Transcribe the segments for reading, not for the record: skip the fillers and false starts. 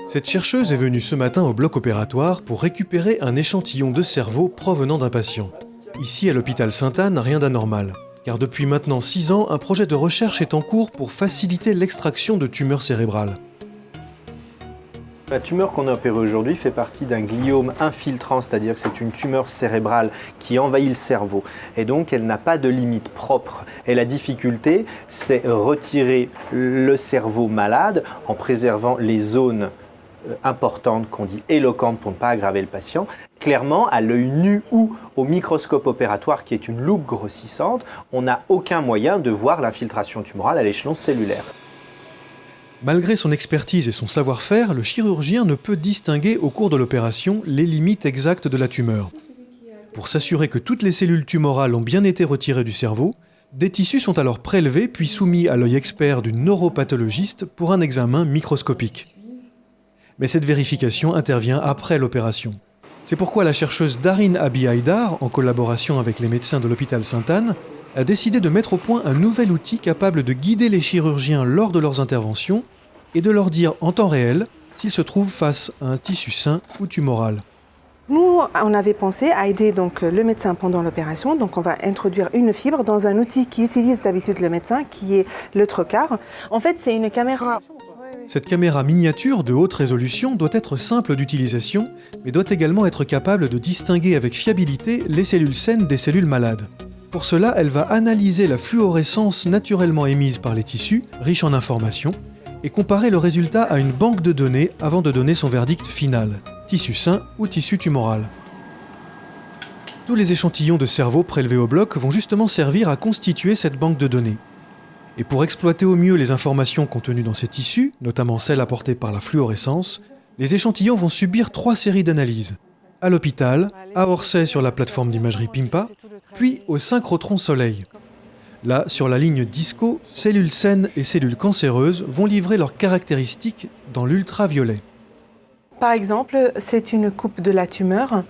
Cette chercheuse est venue ce matin au bloc opératoire pour récupérer un échantillon de cerveau provenant d'un patient. Ici, à l'hôpital Sainte-Anne, rien d'anormal. Car depuis maintenant 6 ans, un projet de recherche est en cours pour faciliter l'extraction de tumeurs cérébrales. La tumeur qu'on a opérée aujourd'hui fait partie d'un gliome infiltrant, c'est-à-dire que c'est une tumeur cérébrale qui envahit le cerveau. Et donc, elle n'a pas de limite propre. Et la difficulté, c'est retirer le cerveau malade en préservant les zones importantes qu'on dit éloquentes pour ne pas aggraver le patient. Clairement, à l'œil nu ou au microscope opératoire qui est une loupe grossissante, on n'a aucun moyen de voir l'infiltration tumorale à l'échelon cellulaire. Malgré son expertise et son savoir-faire, le chirurgien ne peut distinguer au cours de l'opération les limites exactes de la tumeur. Pour s'assurer que toutes les cellules tumorales ont bien été retirées du cerveau, des tissus sont alors prélevés puis soumis à l'œil expert du neuropathologiste pour un examen microscopique. Mais cette vérification intervient après l'opération. C'est pourquoi la chercheuse Darin Abi Haïdar, en collaboration avec les médecins de l'hôpital Sainte-Anne, a décidé de mettre au point un nouvel outil capable de guider les chirurgiens lors de leurs interventions et de leur dire en temps réel s'ils se trouvent face à un tissu sain ou tumoral. Nous, on avait pensé à aider donc, le médecin pendant l'opération. Donc on va introduire une fibre dans un outil qui utilise d'habitude le médecin, qui est le trocar. En fait, c'est une caméra. Cette caméra miniature de haute résolution doit être simple d'utilisation, mais doit également être capable de distinguer avec fiabilité les cellules saines des cellules malades. Pour cela, elle va analyser la fluorescence naturellement émise par les tissus, riches en informations, et comparer le résultat à une banque de données avant de donner son verdict final, tissu sain ou tissu tumoral. Tous les échantillons de cerveau prélevés au bloc vont justement servir à constituer cette banque de données. Et pour exploiter au mieux les informations contenues dans ces tissus, notamment celles apportées par la fluorescence, les échantillons vont subir 3 séries d'analyses. À l'hôpital, à Orsay sur la plateforme d'imagerie PIMPA, puis au synchrotron Soleil. Là, sur la ligne DISCO, cellules saines et cellules cancéreuses vont livrer leurs caractéristiques dans l'ultraviolet. Par exemple, c'est une coupe de la tumeur.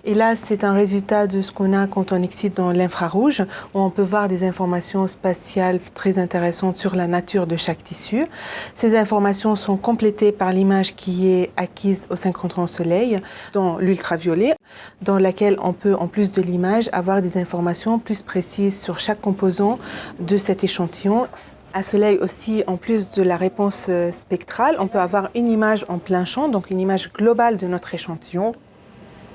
Et là, c'est un résultat de ce qu'on a quand on excite dans l'infrarouge, où on peut voir des informations spatiales très intéressantes sur la nature de chaque tissu. Ces informations sont complétées par l'image qui est acquise au synchrotron Soleil, dans l'ultraviolet, dans laquelle on peut, en plus de l'image, avoir des informations plus précises sur chaque composant de cet échantillon. À Soleil aussi, en plus de la réponse spectrale, on peut avoir une image en plein champ, donc une image globale de notre échantillon.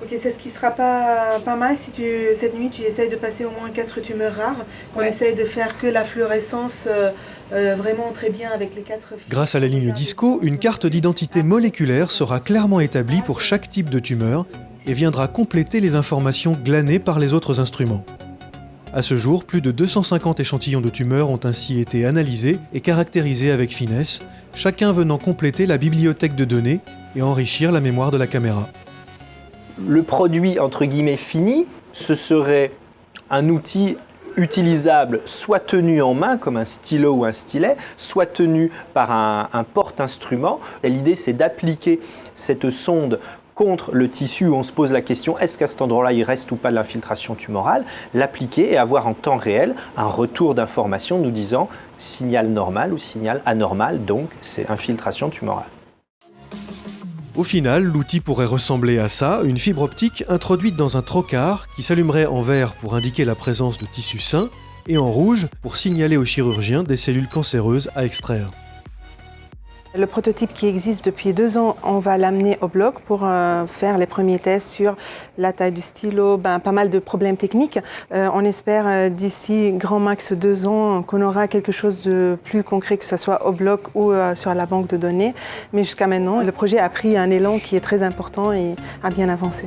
Ok, c'est ce qui sera pas mal si cette nuit tu essayes de passer au moins 4 tumeurs rares. On essaye de faire que la fluorescence vraiment très bien avec les 4 fibres. Grâce à la ligne DISCO, une carte d'identité moléculaire sera clairement établie pour chaque type de tumeur et viendra compléter les informations glanées par les autres instruments. À ce jour, plus de 250 échantillons de tumeurs ont ainsi été analysés et caractérisés avec finesse, chacun venant compléter la bibliothèque de données et enrichir la mémoire de la caméra. Le produit, entre guillemets, fini, ce serait un outil utilisable, soit tenu en main comme un stylo ou un stylet, soit tenu par un porte-instrument. Et l'idée, c'est d'appliquer cette sonde contre le tissu où on se pose la question est-ce qu'à cet endroit-là il reste ou pas de l'infiltration tumorale, l'appliquer et avoir en temps réel un retour d'information nous disant signal normal ou signal anormal, donc c'est infiltration tumorale. Au final, l'outil pourrait ressembler à ça, une fibre optique introduite dans un trocar qui s'allumerait en vert pour indiquer la présence de tissus sains et en rouge pour signaler au chirurgien des cellules cancéreuses à extraire. Le prototype qui existe depuis 2 ans, on va l'amener au bloc pour faire les premiers tests sur la taille du stylo, pas mal de problèmes techniques. On espère d'ici grand max 2 ans qu'on aura quelque chose de plus concret, que ce soit au bloc ou sur la banque de données. Mais jusqu'à maintenant, le projet a pris un élan qui est très important et a bien avancé.